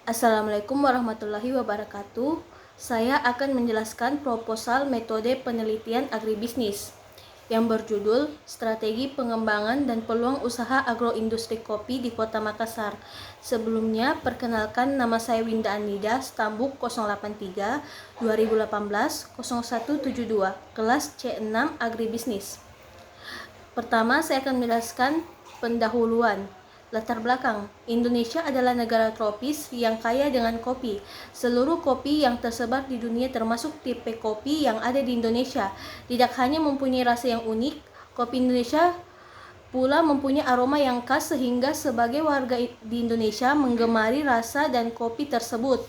Assalamualaikum warahmatullahi wabarakatuh. Saya akan menjelaskan proposal metode penelitian agribisnis yang berjudul Strategi Pengembangan dan Peluang Usaha Agroindustri Kopi di Kota Makassar. Sebelumnya, perkenalkan nama saya Winda Anida, Stambuk 083 2018 0172, kelas C6 Agribisnis. Pertama, saya akan menjelaskan pendahuluan. Latar belakang, Indonesia adalah negara tropis yang kaya dengan kopi. Seluruh kopi yang tersebar di dunia termasuk tipe kopi yang ada di Indonesia. Tidak hanya mempunyai rasa yang unik, kopi Indonesia pula mempunyai aroma yang khas sehingga sebagai warga di Indonesia menggemari rasa dan kopi tersebut.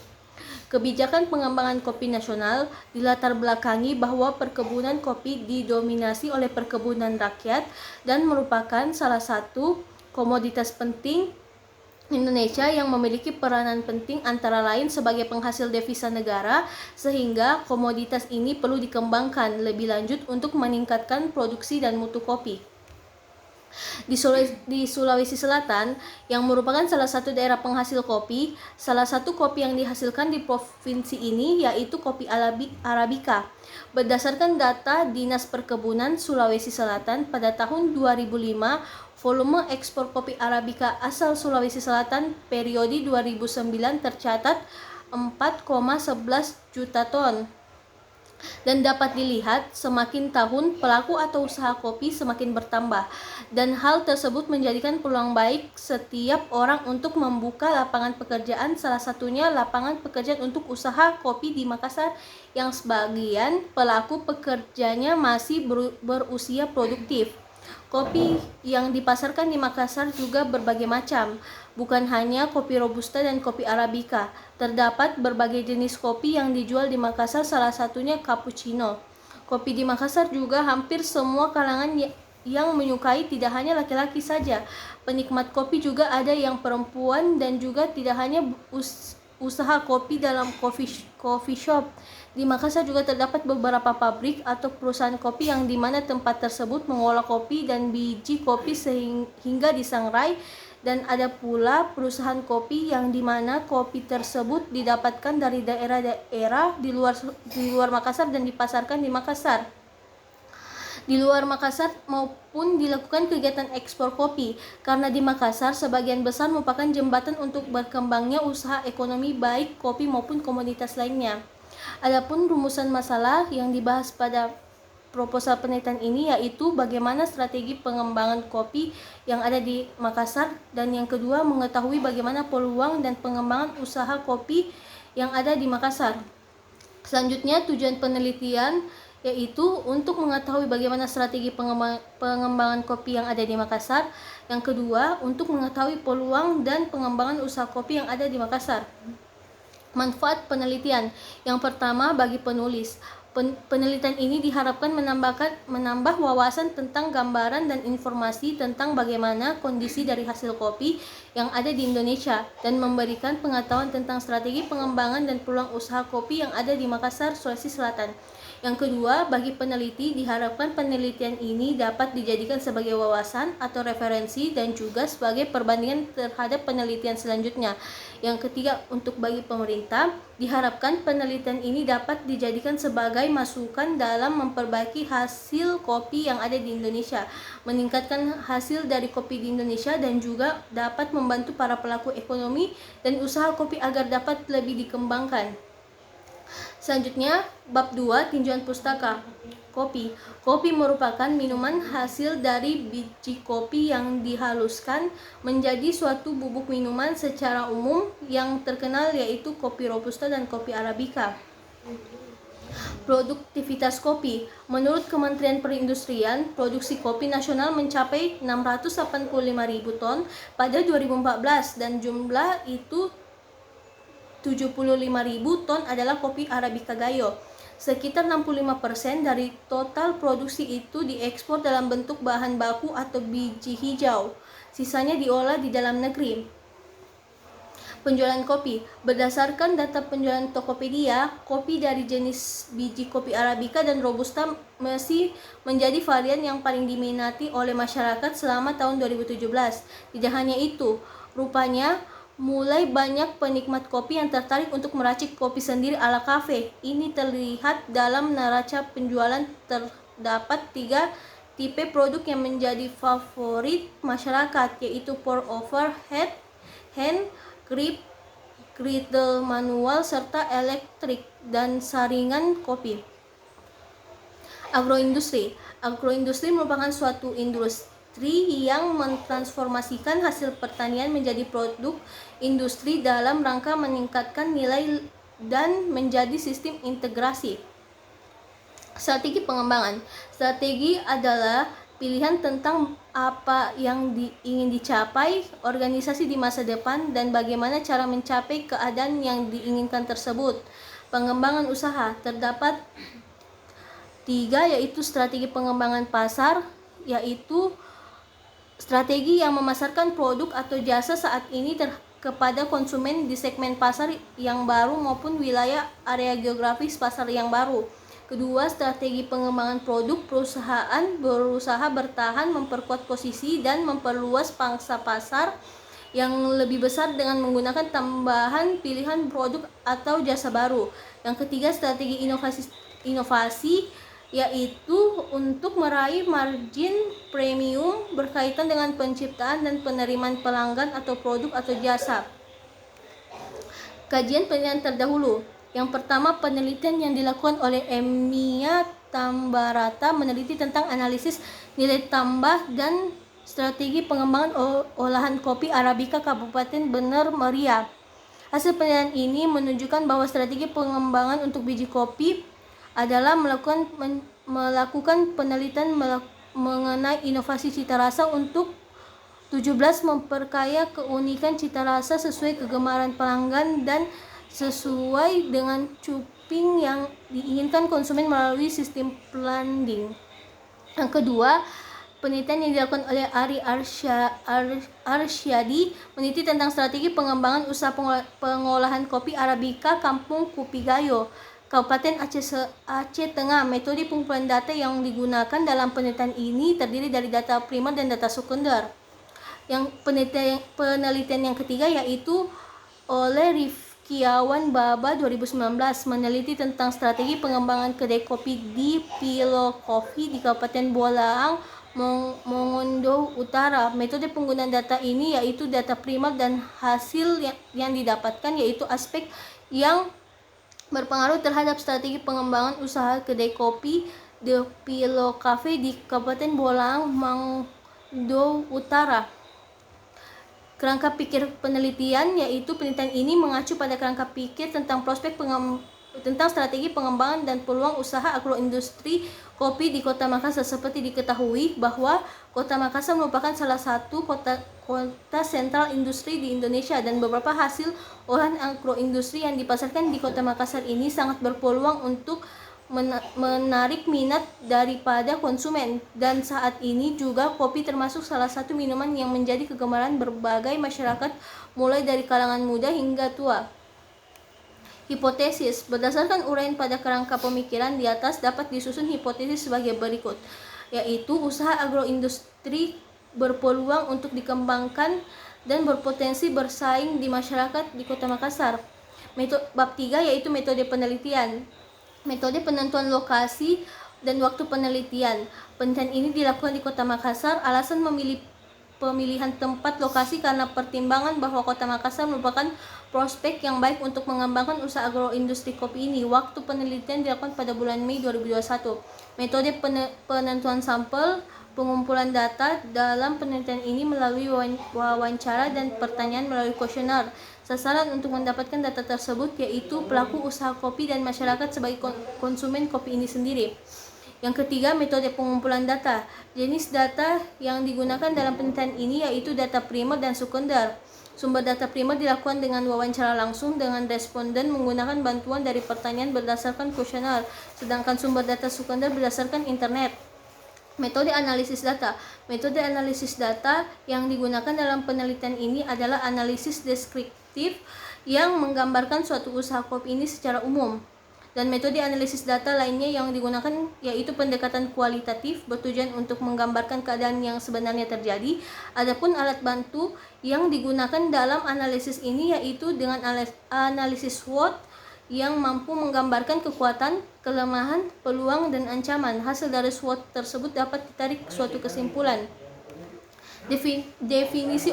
Kebijakan pengembangan kopi nasional dilatar belakangi bahwa perkebunan kopi didominasi oleh perkebunan rakyat dan merupakan salah satu komoditas penting Indonesia yang memiliki peranan penting antara lain sebagai penghasil devisa negara, sehingga komoditas ini perlu dikembangkan lebih lanjut untuk meningkatkan produksi dan mutu kopi. Di Sulawesi Selatan, yang merupakan salah satu daerah penghasil kopi, salah satu kopi yang dihasilkan di provinsi ini yaitu kopi Arabica. Berdasarkan data Dinas Perkebunan Sulawesi Selatan pada tahun 2005, volume ekspor kopi Arabica asal Sulawesi Selatan periode 2009 tercatat 4,11 juta ton. Dan dapat dilihat semakin tahun pelaku atau usaha kopi semakin bertambah, dan hal tersebut menjadikan peluang baik setiap orang untuk membuka lapangan pekerjaan, salah satunya lapangan pekerjaan untuk usaha kopi di Makassar yang sebagian pelaku pekerjanya masih berusia produktif. Kopi yang dipasarkan di Makassar juga berbagai macam, bukan hanya kopi Robusta dan kopi Arabica. Terdapat berbagai jenis kopi yang dijual di Makassar, salah satunya cappuccino. Kopi di Makassar juga hampir semua kalangan yang menyukai, tidak hanya laki-laki saja. Penikmat kopi juga ada yang perempuan, dan juga tidak hanya usaha kopi dalam coffee shop. Di Makassar juga terdapat beberapa pabrik atau perusahaan kopi yang dimana tempat tersebut mengolah kopi dan biji kopi sehingga disangrai, dan ada pula perusahaan kopi yang dimana kopi tersebut didapatkan dari daerah-daerah di luar Makassar dan dipasarkan di Makassar. Di luar Makassar maupun dilakukan kegiatan ekspor kopi, karena di Makassar sebagian besar merupakan jembatan untuk berkembangnya usaha ekonomi baik kopi maupun komoditas lainnya. Adapun rumusan masalah yang dibahas pada proposal penelitian ini yaitu bagaimana strategi pengembangan kopi yang ada di Makassar, dan yang kedua mengetahui bagaimana peluang dan pengembangan usaha kopi yang ada di Makassar. Selanjutnya, tujuan penelitian yaitu untuk mengetahui bagaimana strategi pengembangan kopi yang ada di Makassar. Yang kedua, untuk mengetahui peluang dan pengembangan usaha kopi yang ada di Makassar. Manfaat penelitian. Yang pertama, bagi penulis, penelitian ini diharapkan menambah wawasan tentang gambaran dan informasi tentang bagaimana kondisi dari hasil kopi yang ada di Indonesia, dan memberikan pengetahuan tentang strategi pengembangan dan peluang usaha kopi yang ada di Makassar, Sulawesi Selatan. Yang kedua, bagi peneliti diharapkan penelitian ini dapat dijadikan sebagai wawasan atau referensi dan juga sebagai perbandingan terhadap penelitian selanjutnya. Yang ketiga, untuk bagi pemerintah diharapkan penelitian ini dapat dijadikan sebagai masukan dalam memperbaiki hasil kopi yang ada di Indonesia, meningkatkan hasil dari kopi di Indonesia, dan juga dapat membantu para pelaku ekonomi dan usaha kopi agar dapat lebih dikembangkan. Selanjutnya, bab 2, tinjauan pustaka. Kopi. Kopi merupakan minuman hasil dari biji kopi yang dihaluskan menjadi suatu bubuk minuman secara umum yang terkenal yaitu kopi Robusta dan kopi Arabica. Produktivitas kopi. Menurut Kementerian Perindustrian, produksi kopi nasional mencapai 685.000 ton pada 2014, dan jumlah itu 75.000 ton adalah kopi Arabica Gayo. Sekitar 65% dari total produksi itu diekspor dalam bentuk bahan baku atau biji hijau. Sisanya diolah di dalam negeri. Penjualan kopi. Berdasarkan data penjualan Tokopedia, kopi dari jenis biji kopi Arabica dan Robusta masih menjadi varian yang paling diminati oleh masyarakat selama tahun 2017. Tidak hanya itu, rupanya mulai banyak penikmat kopi yang tertarik untuk meracik kopi sendiri ala kafe. Ini terlihat dalam neraca penjualan. Terdapat 3 tipe produk yang menjadi favorit masyarakat, yaitu pour over, hand grip, griddle manual, serta elektrik dan saringan kopi. Agroindustri. Agroindustri merupakan suatu industri yang mentransformasikan hasil pertanian menjadi produk industri dalam rangka meningkatkan nilai dan menjadi sistem integrasi. Strategi pengembangan. Strategi adalah pilihan tentang apa yang ingin dicapai organisasi di masa depan dan bagaimana cara mencapai keadaan yang diinginkan tersebut. Pengembangan usaha. Terdapat 3, yaitu strategi pengembangan pasar, yaitu strategi yang memasarkan produk atau jasa saat ini kepada konsumen di segmen pasar yang baru maupun wilayah area geografis pasar yang baru. Kedua, strategi pengembangan produk. Perusahaan berusaha bertahan, memperkuat posisi, dan memperluas pangsa pasar yang lebih besar dengan menggunakan tambahan pilihan produk atau jasa baru. Yang ketiga, strategi inovasi, yaitu untuk meraih margin premium berkaitan dengan penciptaan dan penerimaan pelanggan atau produk atau jasa. Kajian penelitian terdahulu. Yang pertama, penelitian yang dilakukan oleh Emia Tambarata meneliti tentang analisis nilai tambah dan strategi pengembangan olahan kopi Arabica Kabupaten Bener Meriah. Hasil penelitian ini menunjukkan bahwa strategi pengembangan untuk biji kopi adalah melakukan penelitian mengenai inovasi cita rasa untuk 17 memperkaya keunikan cita rasa sesuai kegemaran pelanggan dan sesuai dengan cupping yang diinginkan konsumen melalui sistem blending. Yang kedua, penelitian yang dilakukan oleh Ari Arsyadi meneliti tentang strategi pengembangan usaha pengolahan kopi Arabica Kampung Kupigayo, Kabupaten Aceh Tengah. Metode pengumpulan data yang digunakan dalam penelitian ini terdiri dari data primer dan data sekunder. Yang penelitian yang ketiga yaitu oleh Rifkiawan Baba 2019 meneliti tentang strategi pengembangan kedai kopi di Pilo Coffee di Kabupaten Bolaang, Mongondo Utara. Metode penggunaan data ini yaitu data primer dan hasil yang didapatkan yaitu aspek yang berpengaruh terhadap strategi pengembangan usaha kedai kopi di Pilo Cafe di Kabupaten Bolaang, Mongondo Utara. Kerangka pikir penelitian yaitu penelitian ini mengacu pada kerangka pikir tentang tentang strategi pengembangan dan peluang usaha agroindustri kopi di Kota Makassar. Seperti diketahui bahwa Kota Makassar merupakan salah satu kota sentral industri di Indonesia dan beberapa hasil olahan agroindustri yang dipasarkan di Kota Makassar ini sangat berpeluang untuk menarik minat daripada konsumen, dan saat ini juga kopi termasuk salah satu minuman yang menjadi kegemaran berbagai masyarakat mulai dari kalangan muda hingga tua. Hipotesis. Berdasarkan uraian pada kerangka pemikiran di atas dapat disusun hipotesis sebagai berikut, yaitu usaha agroindustri berpeluang untuk dikembangkan dan berpotensi bersaing di masyarakat di Kota Makassar. Bab 3 yaitu metode penelitian. Metode penentuan lokasi dan waktu penelitian. Penelitian ini dilakukan di Kota Makassar. Alasan pemilihan tempat lokasi karena pertimbangan bahwa Kota Makassar merupakan prospek yang baik untuk mengembangkan usaha agroindustri kopi ini. Waktu penelitian dilakukan pada bulan Mei 2021. Metode penentuan sampel. Pengumpulan data dalam penelitian ini melalui wawancara dan pertanyaan melalui kuesioner. Sasaran untuk mendapatkan data tersebut yaitu pelaku usaha kopi dan masyarakat sebagai konsumen kopi ini sendiri. Yang ketiga, metode pengumpulan data. Jenis data yang digunakan dalam penelitian ini yaitu data primer dan sekunder. Sumber data primer dilakukan dengan wawancara langsung dengan responden menggunakan bantuan dari pertanyaan berdasarkan kuesioner, sedangkan sumber data sekunder berdasarkan internet. Metode analisis data. Metode analisis data yang digunakan dalam penelitian ini adalah analisis deskriptif yang menggambarkan suatu usaha kopi ini secara umum. Dan metode analisis data lainnya yang digunakan yaitu pendekatan kualitatif bertujuan untuk menggambarkan keadaan yang sebenarnya terjadi. Adapun alat bantu yang digunakan dalam analisis ini yaitu dengan analisis SWOT yang mampu menggambarkan kekuatan, kelemahan, peluang, dan ancaman. Hasil dari SWOT tersebut dapat ditarik suatu kesimpulan. Definisi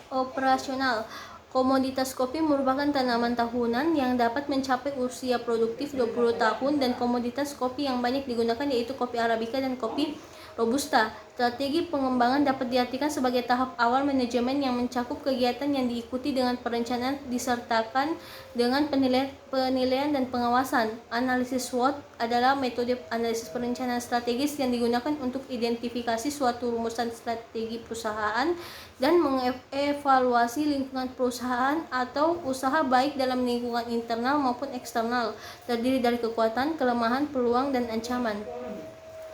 operasional. Komoditas kopi merupakan tanaman tahunan yang dapat mencapai usia produktif 20 tahun dan komoditas kopi yang banyak digunakan yaitu kopi Arabica dan kopi Robusta. Strategi pengembangan dapat diartikan sebagai tahap awal manajemen yang mencakup kegiatan yang diikuti dengan perencanaan disertakan dengan penilaian dan pengawasan. Analisis SWOT adalah metode analisis perencanaan strategis yang digunakan untuk identifikasi suatu rumusan strategi perusahaan dan mengevaluasi lingkungan perusahaan atau usaha baik dalam lingkungan internal maupun eksternal, terdiri dari kekuatan, kelemahan, peluang, dan ancaman.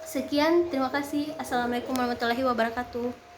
Sekian, terima kasih. Assalamualaikum warahmatullahi wabarakatuh.